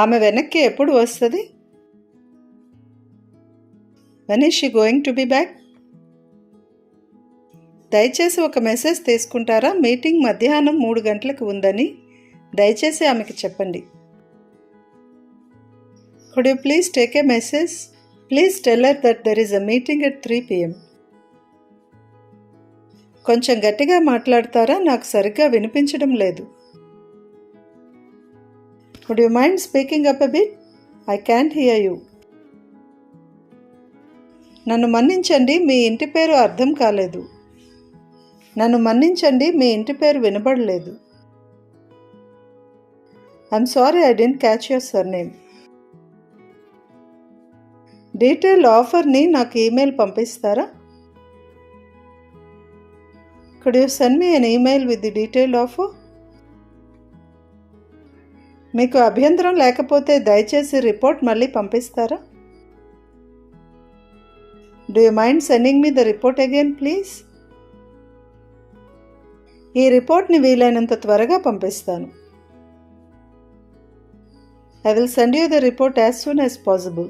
ఆమె వెనక్కి ఎప్పుడు వస్తుంది? When is she going to be back? దయచేసి ఒక మెసేజ్ తీసుకుంటారా? మీటింగ్ మధ్యాహ్నం 3 గంటలకు ఉందని దయచేసి ఆమెకి చెప్పండి. Could you please take a message? Please tell her that there is a meeting at 3 PM. కొంచెం గట్టిగా మాట్లాడతారా? నాకు సరిగ్గా వినిపించడం లేదు. Would you mind speaking up a bit? I can't hear you. నన్ను మన్నించండి, మీ ఇంటి పేరు అర్థం కాలేదు. నన్ను మన్నించండి, మీ ఇంటి పేరు వినబడలేదు. I'm sorry, I didn't catch your surname. Detailed ఆఫర్ని నాకు ఈమెయిల్ పంపిస్తారా? Could you send me an email with the detailed offer? మీకు అభ్యంతరం లేకపోతే దయచేసి రిపోర్ట్ మళ్ళీ పంపిస్తారా? Do you mind sending me the report again please? ఈ రిపోర్ట్ని వీలైనంత త్వరగా పంపిస్తాను. I will send you the report as soon as possible.